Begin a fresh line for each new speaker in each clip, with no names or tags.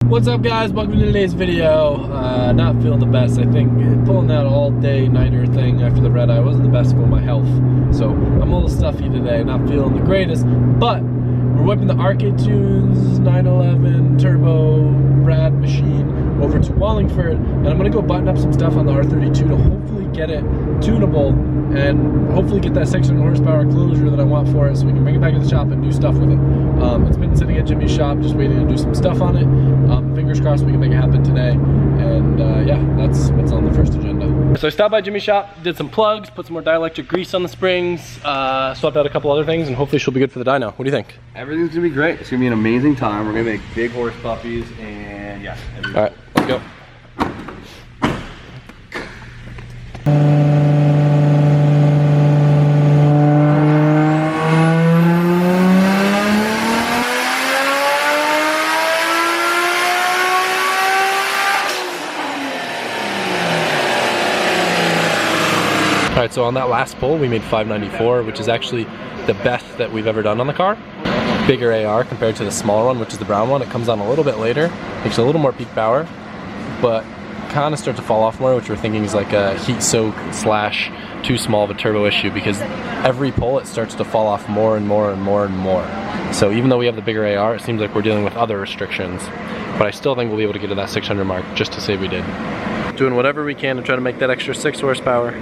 What's up guys, welcome to today's video. Not feeling the best. I think pulling that all day nighter thing after the red eye wasn't the best for my health. So I'm a little stuffy today, not feeling the greatest, but we're whipping the Arcade Tunes 911 Turbo Rad machine over to Wallingford, and I'm gonna go button up some stuff on the R32 to hopefully get it tunable and hopefully get that 600 horsepower closure that I want for it so we can bring it back to the shop and do stuff with it. It's been sitting at Jimmy's shop just waiting to do some stuff on it. Fingers crossed we can make it happen today, and yeah, that's what's on the first agenda. So I stopped by Jimmy's shop, did some plugs, put some more dielectric grease on the springs, swapped out a couple other things, and hopefully she'll be good for the dyno. What do you think?
Everything's gonna be great. It's gonna be an amazing time. We're gonna make big horse puppies, and yeah.
All right, let's go. Alright, so on that last pull we made 594, which is actually the best that we've ever done on the car. Bigger AR compared to the smaller one, which is the brown one. It comes on a little bit later, makes a little more peak power, but kind of start to fall off more, which we're thinking is like a heat soak slash too small of a turbo issue, because every pull it starts to fall off more and more and more and more. So even though we have the bigger AR, it seems like we're dealing with other restrictions, but I still think we'll be able to get to that 600 mark just to say we did. Doing whatever we can to try to make that extra 6 horsepower.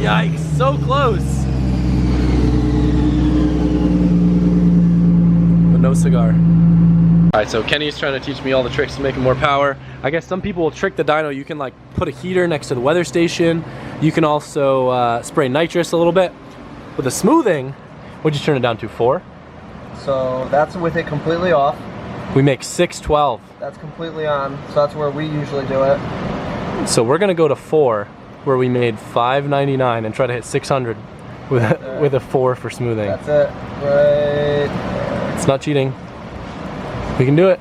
Yikes, so close! But no cigar. Alright, so Kenny's trying to teach me all the tricks to making more power. I guess some people will trick the dyno. You can like put a heater next to the weather station. You can also spray nitrous a little bit. With the smoothing, what'd you turn it down to, 4?
So that's with it completely off.
We make 612.
That's completely on, so that's where we usually do it.
So we're gonna go to 4, where we made 599 and try to hit 600 with a 4 for smoothing.
That's it, right there.
It's not cheating. We can do it.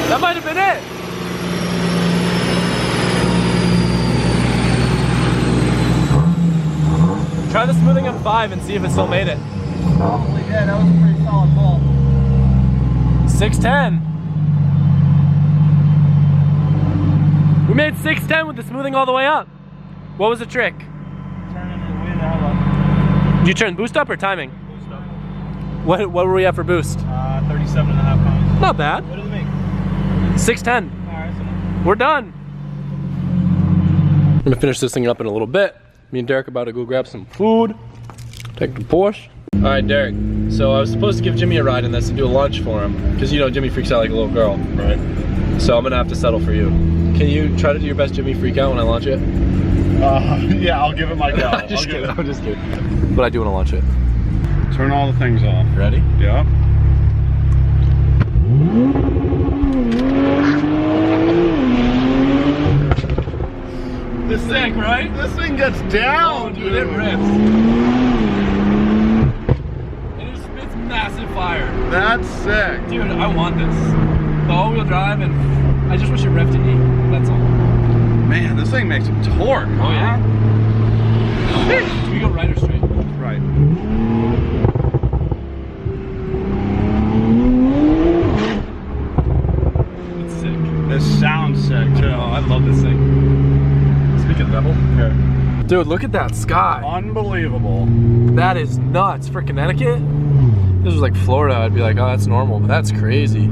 That might have been it. Try the smoothing on 5 and see if it still made it.
Probably did. That was a pretty solid pull.
610. We made 610 with the smoothing all the way up. What was the trick?
Turning it way the hell up.
Did you turn boost up or timing?
Boost up.
What were we at for boost?
37.5 pounds.
Not bad.
What does it make?
610.
Alright, so
We're done. I'm gonna finish this thing up in a little bit. Me and Derek about to go grab some food. Take the Porsche. All right, Derek. So I was supposed to give Jimmy a ride in this and do a lunch for him, because you know Jimmy freaks out like a little girl.
Right.
So I'm gonna have to settle for you. Can you try to do your best Jimmy freak out when I launch it?
Yeah, I'll give it my go.
I'm just kidding. But I do want to launch it.
Turn all the things off.
Ready?
Yeah.
This is sick, right?
This thing gets down,
dude, it rips. And it spits massive fire.
That's sick.
Dude, I want this. The all-wheel drive, and I just wish it revved in E. That's all.
Man, this thing makes some torque.
Oh yeah. Do we go right or straight?
Right.
It's sick.
This sounds sick too.
Oh, I love this thing. Speaking of level, here. Dude, look at that sky.
Unbelievable.
That is nuts. For Connecticut, if this was like Florida, I'd be like, oh, that's normal, but that's crazy.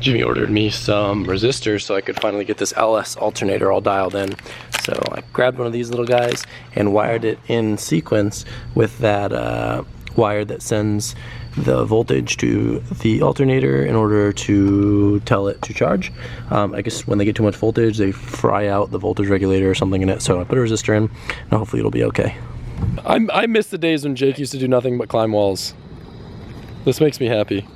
Jimmy ordered me some resistors so I could finally get this LS alternator all dialed in. So I grabbed one of these little guys and wired it in sequence with that wire that sends the voltage to the alternator in order to tell it to charge. I guess when they get too much voltage, they fry out the voltage regulator or something in it. So I put a resistor in, and hopefully it'll be okay. I miss the days when Jake used to do nothing but climb walls. This makes me happy.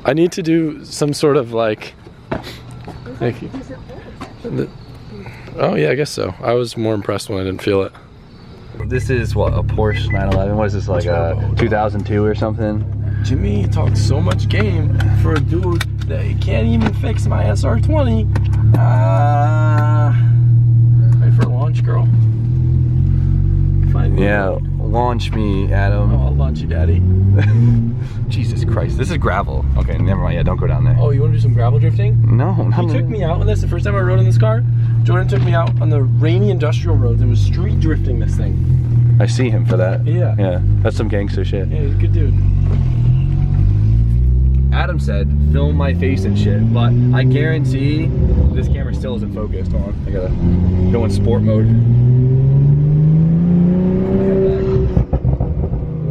I need to do some sort of like... Thank you. Oh yeah, I guess so. I was more impressed when I didn't feel it.
This is what, a Porsche 911? What is this, like a 2002 or something?
Jimmy talks so much game for a dude that he can't even fix my SR20. Ready for a launch, girl? Find me.
Yeah, launch me, Adam.
Oh, I'll launch you, daddy.
Jesus Christ, this is gravel. Okay, never mind. Yeah, don't go down there.
Oh, you want to do some gravel drifting?
No,
He took me out on this the first time I rode in this car. Jordan took me out on the rainy industrial roads and was street drifting this thing.
I see him for that.
Yeah.
Yeah, that's some gangster shit.
Yeah, he's a good dude.
Adam said, film my face and shit, but I guarantee this camera still isn't focused. Hold on, I gotta go in sport mode.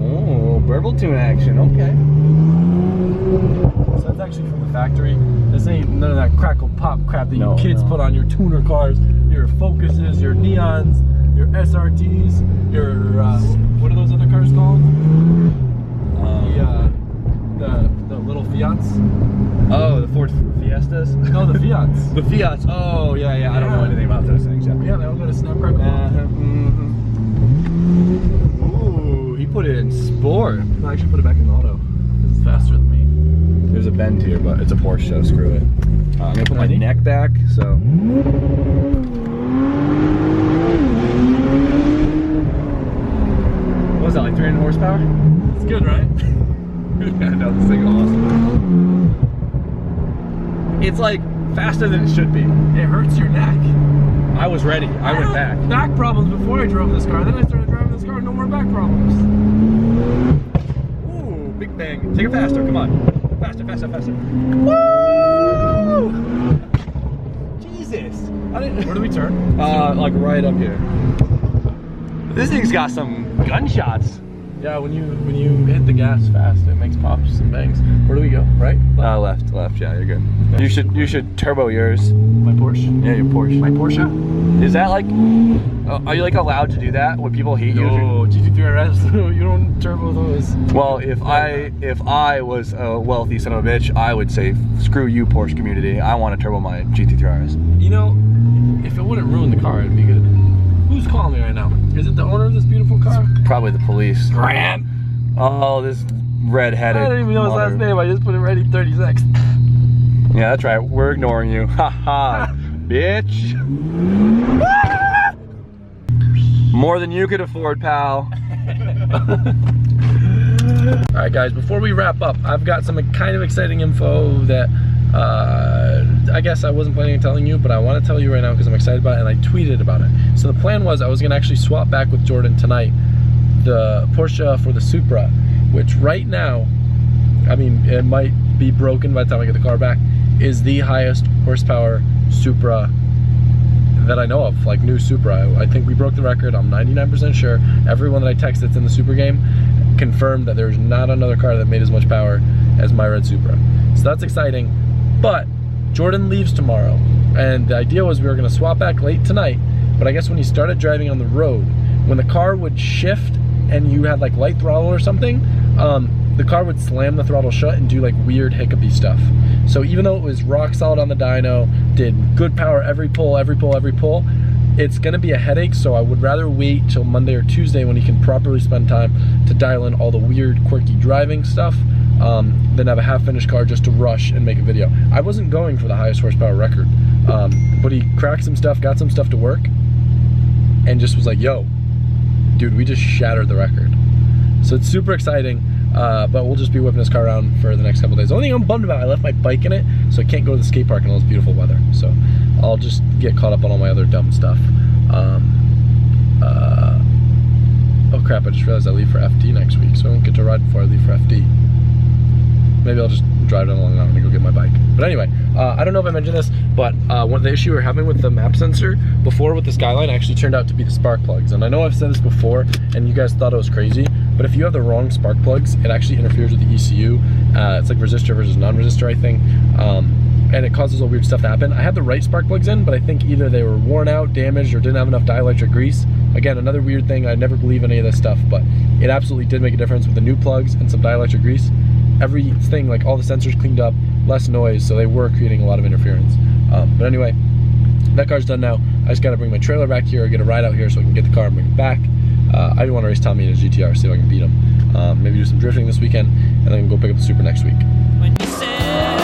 Oh, burble tune action, okay.
So that's actually from the factory. This ain't none of that crackle pop crap that you kids put on your tuner cars, your Focuses, your Neons, your SRTs, your what are those other cars called? The little Fiats.
Oh, the Ford Fiestas?
No, the Fiats.
The Fiats. Oh, yeah. I don't know anything about those things.
Yeah, they all got a snap crackle pop.
Ooh, he put it in sport.
I actually put it back in auto. This is faster than me.
There's a bend here, but it's a Porsche, so screw it. I'm gonna put my neck back, so. What was that, like 300 horsepower?
It's good, right?
Yeah, no, this thing is awesome. It's like faster than it should be.
It hurts your neck.
I was ready. I went back.
Back problems before I drove this car. Then I started driving this car, no more back problems.
Ooh, big bang. Take it faster, come on. Faster.
Woo! Jesus. Where do we turn?
Like right up here. This thing's got some gunshots.
Yeah, when you hit the gas fast, it makes pops and bangs. Where do we go? Right?
Left. Yeah, you're good. You should turbo yours.
My Porsche.
Yeah, your Porsche.
My Porsche?
Is that like? Are you like allowed to do that when people hate you?
No, GT3 RS. You don't turbo those.
Well, if I was a wealthy son of a bitch, I would say screw you, Porsche community. I want to turbo my GT3 RS.
You know, if it wouldn't ruin the car, it'd be good. Who's calling me right now? Is it the owner of this beautiful car?
Probably the police.
Grant.
Oh, this red-headed.
I don't even know his last name. I just put it ready 30 seconds.
Yeah, that's right. We're ignoring you. Ha ha, bitch. More than you could afford, pal.
All right, guys. Before we wrap up, I've got some kind of exciting info that I guess I wasn't planning on telling you, but I want to tell you right now because I'm excited about it, and I tweeted about it. So the plan was I was going to actually swap back with Jordan tonight the Porsche for the Supra, which right now, I mean, it might be broken by the time I get the car back, is the highest horsepower Supra that I know of, like new Supra. I think we broke the record. I'm 99% sure. Everyone that I text that's in the Supra game confirmed that there's not another car that made as much power as my red Supra. So that's exciting. But Jordan leaves tomorrow, and the idea was we were going to swap back late tonight, but I guess when he started driving on the road, when the car would shift and you had like light throttle or something, the car would slam the throttle shut and do like weird hiccupy stuff. So even though it was rock solid on the dyno, did good power every pull, it's gonna be a headache, so I would rather wait till Monday or Tuesday when he can properly spend time to dial in all the weird, quirky driving stuff, than have a half-finished car just to rush and make a video. I wasn't going for the highest horsepower record, but he cracked some stuff, got some stuff to work, and just was like, yo, dude, we just shattered the record. So it's super exciting, but we'll just be whipping this car around for the next couple days. The only thing I'm bummed about, I left my bike in it, so I can't go to the skate park in all this beautiful weather. So I'll just get caught up on all my other dumb stuff. Oh crap, I just realized I leave for FD next week, so I won't get to ride before I leave for FD. maybe I'll just drive down Long Island and go get my bike. But anyway, I don't know if I mentioned this, but one of the issue we're having with the map sensor before with the Skyline actually turned out to be the spark plugs. And I know I've said this before and you guys thought it was crazy, but if you have the wrong spark plugs, it actually interferes with the ECU. It's like resistor versus non-resistor, I think. And it causes all weird stuff to happen. I had the right spark plugs in, but I think either they were worn out, damaged, or didn't have enough dielectric grease. Again, another weird thing, I never believe any of this stuff, but it absolutely did make a difference with the new plugs and some dielectric grease. Everything, like all the sensors cleaned up, less noise, so they were creating a lot of interference. But anyway, that car's done now. I just gotta bring my trailer back here, get a ride out here so I can get the car and bring it back. I do want to race Tommy in a GTR, see if I can beat him. Maybe do some drifting this weekend, and then go pick up the Super next week.
When you said